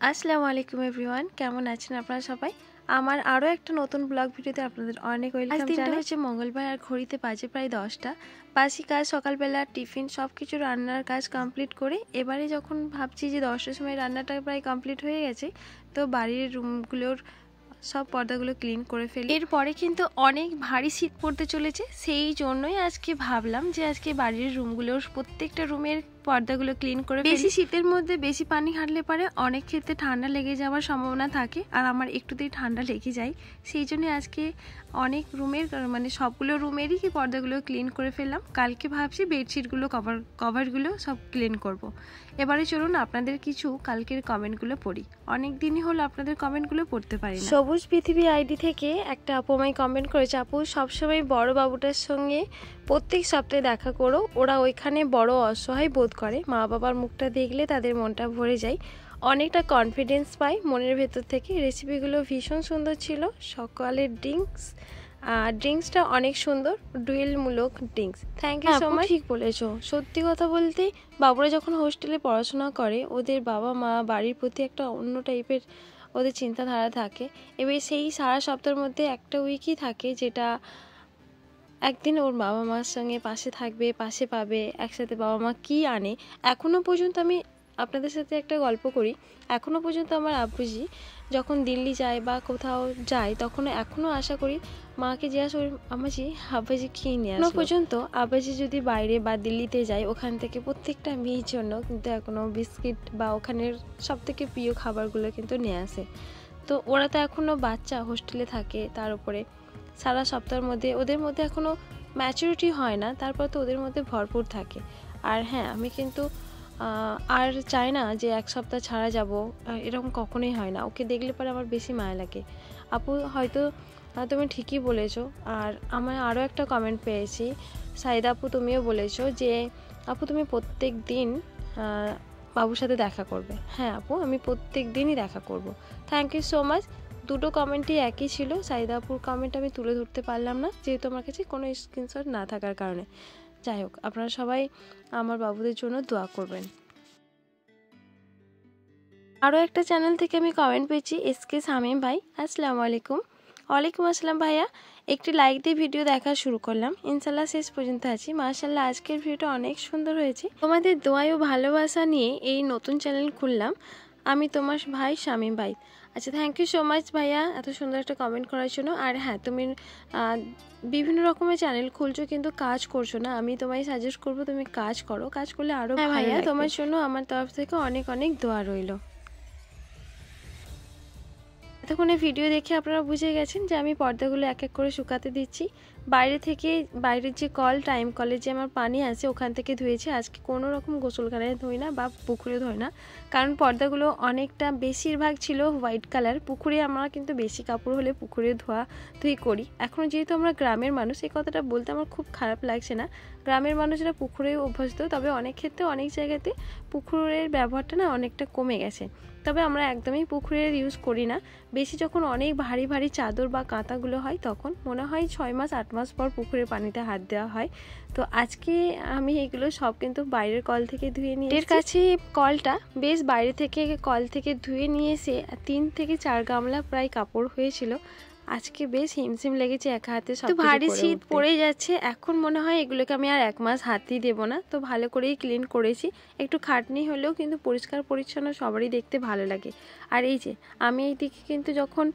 আসসালামু আলাইকুম এভরিওয়ান, কেমন আছেন আপনারা সবাই? আমার আরও একটা নতুন ব্লগ ভিডিওতে আপনাদের অনেক ওয়েলকাম জানাই। হচ্ছে মঙ্গলবার আর ঘড়িতে বাজে প্রায় 10টা। বাসি কাজ, সকালবেলা টিফিন সব কিছু রান্নার কাজ কমপ্লিট করে এবারে যখন ভাবছি যে 10টার সময় রান্নাটা প্রায় কমপ্লিট হয়ে গেছে, তো বাড়ির রুমগুলোর সব পর্দাগুলো ক্লিন করে ফেলি। এরপরে কিন্তু অনেক ভারী শীত পড়তে চলেছে, সেই জন্যই আজকে ভাবলাম যে আজকে বাড়ির রুমগুলোর প্রত্যেকটা রুমের পর্দাগুলো ক্লিন করে ফেলি। বেশি শীতের মধ্যে বেশি পানি হাঁটলে পারে অনেক ক্ষেত্রে ঠান্ডা লেগে যাওয়ার সম্ভাবনা থাকে, আর আমার একটুতেই ঠান্ডা লেগে যায়। সেই জন্য আজকে অনেক রুমের মানে সবগুলো রুমেরই পর্দাগুলো ক্লিন করে ফেললাম। কালকে ভাবছি বেডশিটগুলো কভারগুলো সব ক্লিন করব। এবারে চলুন আপনাদের কিছু কালকের কমেন্টগুলো পড়ি। অনেক দিনই হলো আপনাদের কমেন্টগুলো পড়তে পারি না। সবুজ পৃথিবী আইডি থেকে একটা আপু আমায় কমেন্ট করেছে, আপু সবসময় বড় বাবুটার সঙ্গে প্রত্যেক সপ্তাহে দেখা করো, ওরা ওইখানে বড় অসহায় বোধ করে, মা বাবার মুখটা দেখলে তাদের মনটা ভরে যায়, অনেকটা কনফিডেন্স পায় মনের ভেতর থেকে। রেসিপিগুলো ভীষণ সুন্দর ছিল। সকালের ড্রিঙ্কসটা অনেক সুন্দর, ডুয়েলমূলক drinks. Thank you so much. ঠিক বলেছো, সত্যি কথা বলতে বাবুরা যখন হোস্টেলে পড়াশোনা করে ওদের বাবা মা বাড়ির প্রতি একটা অন্য টাইপের ওদের চিন্তাধারা থাকে। এবার সেই সারা সপ্তাহের মধ্যে একটা উইকই থাকে যেটা একদিন ওর বাবা মার সঙ্গে পাশে থাকবে, পাশে পাবে, একসাথে বাবা মা কী আনে। এখনও পর্যন্ত আমি আপনাদের সাথে একটা গল্প করি, এখনও পর্যন্ত আমার আব্বুজি যখন দিল্লি যায় বা কোথাও যায় তখন এখনও আশা করি মাকে জিজ্ঞাসা করি, আম্মাজি আব্বাজি কী নিয়ে আসলো। পর্যন্ত আব্বাজি যদি বাইরে বা দিল্লিতে যায় ওখান থেকে প্রত্যেকটা মেয়ের জন্য কিন্তু এখনও বিস্কিট বা ওখানের সবথেকে প্রিয় খাবারগুলো কিন্তু নিয়ে আসে। তো ওরা তো এখনও বাচ্চা, হোস্টেলে থাকে, তার উপরে সারা সপ্তাহের মধ্যে ওদের মধ্যে এখনও ম্যাচুরিটি হয় না, তারপর তো ওদের মধ্যে ভরপুর থাকে। আর হ্যাঁ, আমি কিন্তু আর চাই না যে এক সপ্তাহ ছাড়া যাব, এরকম কখনোই হয় না। ওকে দেখলে পরে আমার বেশি মায়া লাগে। আপু হয়তো তুমি ঠিকই বলেছো। আর আমার আরও একটা কমেন্ট পেয়েছি, সাইদা আপু তুমিও বলেছো যে আপু তুমি প্রত্যেক দিন বাবুর সাথে দেখা করবে। হ্যাঁ আপু, আমি প্রত্যেক দিনই দেখা করব। Thank you so much. দুটো কমেন্টই একই ছিল। সাইদা আপুর কমেন্ট আমি তুলে ধরতে পারলাম না যেহেতু আমার কাছে কোনো স্ক্রিনশট না থাকার কারণে। যাই হোক, আপনারা সবাই আমার বাবুদের জন্য দোয়া করবেন। আরও একটা চ্যানেল থেকে আমি কমেন্ট পেয়েছি, এসকে শামীম ভাই, আসসালামু আলাইকুম। ওয়ালাইকুম আসসালাম ভাইয়া, একটি লাইক দিয়ে ভিডিও দেখা শুরু করলাম, ইনশাল্লাহ শেষ পর্যন্ত আছি। মাশাল্লাহ আজকের ভিডিওটা অনেক সুন্দর হয়েছে। তোমাদের দোয়া ও ভালোবাসা নিয়ে এই নতুন চ্যানেল খুললাম, আমি তোমার ভাই শামীম ভাই। আচ্ছা, থ্যাংক ইউ সো মাচ ভাইয়া এত সুন্দর একটা কমেন্ট করার জন্য। আর হ্যাঁ, তুমি বিভিন্ন রকমের চ্যানেল খুলছো কিন্তু কাজ করছো না, আমি তোমায় সাজেস্ট করবো তুমি কাজ করো, কাজ করলে আরও ভাইয়া তোমার জন্য আমার তরফ থেকে অনেক অনেক দোয়া রইল। এতক্ষণে ভিডিও দেখে আপনারা বুঝে গেছেন যে আমি পর্দাগুলো এক এক করে শুকাতে দিচ্ছি। বাইরের যে টাইম কলে যে আমার পানি আছে ওখান থেকে ধুয়েছি। আজকে কোনো রকম গোসলখানায় ধুই না বা পুকুরে ধুই না, কারণ পর্দাগুলো অনেকটা বেশিরভাগ ছিল হোয়াইট কালার। পুকুরে আমরা কিন্তু বেশি কাপড় হলে পুকুরে ধুই করি। এখন যেহেতু আমরা গ্রামের মানুষ, এই কথাটা বলতে আমার খুব খারাপ লাগছে না, গ্রামের মানুষরা পুকুরে অভ্যস্ত, তবে অনেক ক্ষেত্রে অনেক জায়গাতে পুকুরের ব্যবহারটা না অনেকটা কমে গেছে। তবে আমরা একদমই পুকুরের ইউজ করি না। বেশি যখন অনেক ভারী ভারী চাদর বা কাঁথাগুলো হয় তখন মনে হয় 6 মাস 8 মাস পর পুকুরের পানিতে হাত দেওয়া হয়। তো আজকে আমি এগুলো সব কিন্তু বাইরের কল থেকে ধুয়ে নিয়ে এর কাছে কলটা বেশ বাইরে থেকে কল থেকে ধুয়ে নিয়ে এসে 3 থেকে 4 গামলা প্রায় কাপড় হয়েছিল। আজকে বেশ হিমশিম লেগেছে এক হাতে, সব ভারী শীত পড়ে যাচ্ছে। এখন মনে হয় এগুলোকে আমি আর 1 মাস হাতই দেবো না। তো ভালো করেই ক্লিন করেছি, একটু খাটনি হলেও কিন্তু পরিষ্কার পরিচ্ছন্ন সবারই দেখতে ভালো লাগে। আর এই যে আমি এইদিকে কিন্তু যখন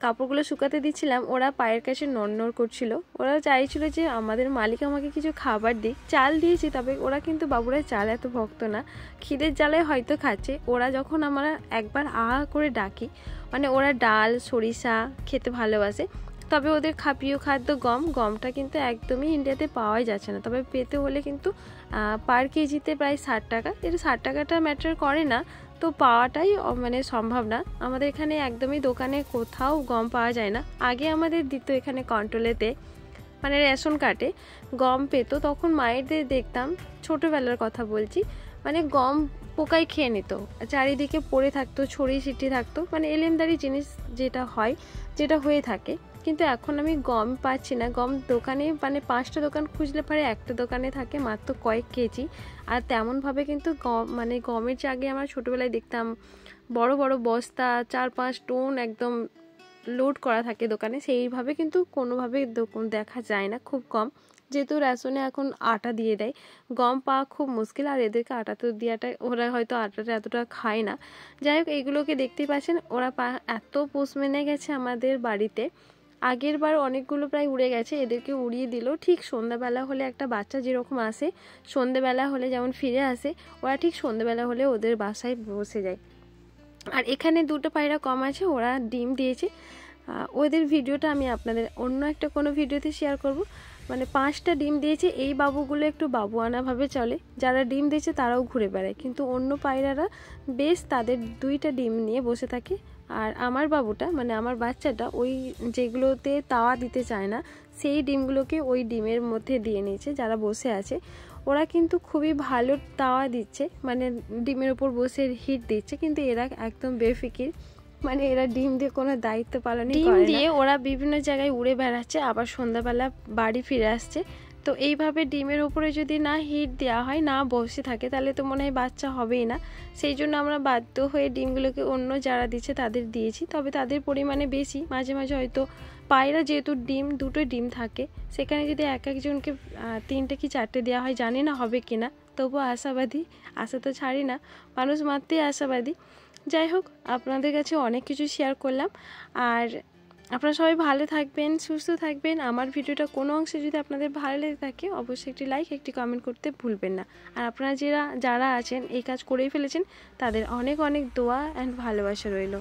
কাপড়গুলো শুকাতে দিচ্ছিলাম ওরা পায়ের কাছে নড়নড় করছিল, ওরা চাইছিল যে আমাদের মালিক আমাকে কিছু খাবার দিক। চাল দিয়েছি, তবে ওরা কিন্তু বাবুরা চাল এত ভক্ত না, খিদের জ্বালায় হয়তো খাচ্ছে। ওরা যখন আমরা একবার করে ডাকি, মানে ওরা ডাল সরিষা খেতে ভালোবাসে, তবে ওদের প্রিয় খাদ্য গমটা কিন্তু একদমই ইন্ডিয়াতে পাওয়াই যাচ্ছে না। তবে পেতে হলে কিন্তু পার কেজিতে প্রায় 60 টাকা। এটা 60 টাকাটা ম্যাটার করে না, তো পাওয়াটাই মানে সম্ভব না। আমাদের এখানে একদমই দোকানে কোথাও গম পাওয়া যায় না। আগে আমাদের দিত এখানে কন্ট্রোলেতে, মানে রেশন কার্ডে গম পেতো, তখন মায়েদের দেখতাম, ছোটোবেলার কথা বলছি, মানে গম পোকায় খেয়ে নিত, চারিদিকে পড়ে থাকতো, ছড়িয়ে ছিটিয়ে থাকতো, মানে এলেমদারি জিনিস যেটা হয়ে থাকে। কিন্তু এখন আমি গম পাচ্ছি না। গম দোকানে মানে 5টা দোকান খুঁজলে পরে একটা দোকানে থাকে মাত্র কয়েক কেজি। আর তেমনভাবে কিন্তু গম মানে গমের যে আগে আমরা ছোটোবেলায় দেখতাম বড় বড় বস্তা 4-5 টন একদম লোড করা থাকে দোকানে, সেইভাবে কিন্তু কোনোভাবে দেখা যায় না, খুব কম। যেহেতু রেশনে এখন আটা দিয়ে দেয়, গম পাওয়া খুব মুশকিল। আর এদেরকে আটা তো দেওয়াটা, ওরা হয়তো আটাটা এতটা খায় না। যাই হোক, এইগুলোকে দেখতেই পাচ্ছেন ওরা এত পোষ মেনে গেছে আমাদের বাড়িতে। আগের বার অনেকগুলো প্রায় উড়ে গেছে, এদেরকে উড়িয়ে দিল। ঠিক সন্ধ্যাবেলা হলে একটা বাচ্চা যেরকম আসে, সন্ধ্যাবেলা হলে যেমন ফিরে আসে, ওরা ঠিক সন্ধ্যাবেলা হলে ওদের বাসায় বসে যায়। আর এখানে দুটো পায়রা কম আছে, ওরা ডিম দিয়েছে। ওদের ভিডিওটা আমি আপনাদের অন্য একটা কোনো ভিডিওতে শেয়ার করব। মানে 5টা ডিম দিয়েছে। এই বাবুগুলো একটু বাবুয়ানাভাবে চলে, যারা ডিম দিয়েছে তারাও ঘুরে বেড়ায়, কিন্তু অন্য পায়রারা বেশ তাদের 2টা ডিম নিয়ে বসে থাকে। আর আমার বাবুটা মানে আমার বাচ্চাটা ওই যেগুলোতে তাওয়া দিতে চায় না, সেই ডিমগুলোকে ওই ডিমের মধ্যে দিয়ে নিয়েছে যারা বসে আছে। ওরা কিন্তু খুবই ভালো তাওয়া দিচ্ছে, মানে ডিমের উপর বসে হিট দিচ্ছে, কিন্তু এরা একদম বেফিকির, মানে এরা ডিম দিয়ে কোনো দায়িত্ব পালনই করে না। ডিম দিয়ে ওরা বিভিন্ন জায়গায় উড়ে বেড়াচ্ছে, আবার সন্ধ্যাবেলা বাড়ি ফিরে আসছে। তো এইভাবে ডিমের উপরে যদি না হিট দেওয়া হয়, না বসে থাকে, তাহলে তো মনে হয় বাচ্চা হবেই না। সেই জন্য আমরা বাধ্য হয়ে ডিমগুলোকে অন্য যারা দিচ্ছে তাদের দিয়েছি, তবে তাদের পরিমাণে বেশি। মাঝে মাঝে হয়তো পায়রা যেহেতু দুটো ডিম থাকে, সেখানে যদি এক একজনকে 3টে কি 4টে দেওয়া হয়, জানি না হবে কিনা, তবুও আশাবাদী। আশা তো ছাড়ি না, মানুষ মাত্রই আশাবাদী। যাই হোক, আপনাদের কাছে অনেক কিছু শেয়ার করলাম। আর আপনারা সবাই ভালো থাকবেন, সুস্থ থাকবেন। আমার ভিডিওটা কোনো অংশে যদি আপনাদের ভালো লেগে থাকে, অবশ্যই একটি লাইক, একটি কমেন্ট করতে ভুলবেন না। আর আপনারা যারা আছেন এই কাজ করেই ফেলেছেন, তাদের অনেক অনেক দোয়া অ্যান্ড ভালোবাসা রইল।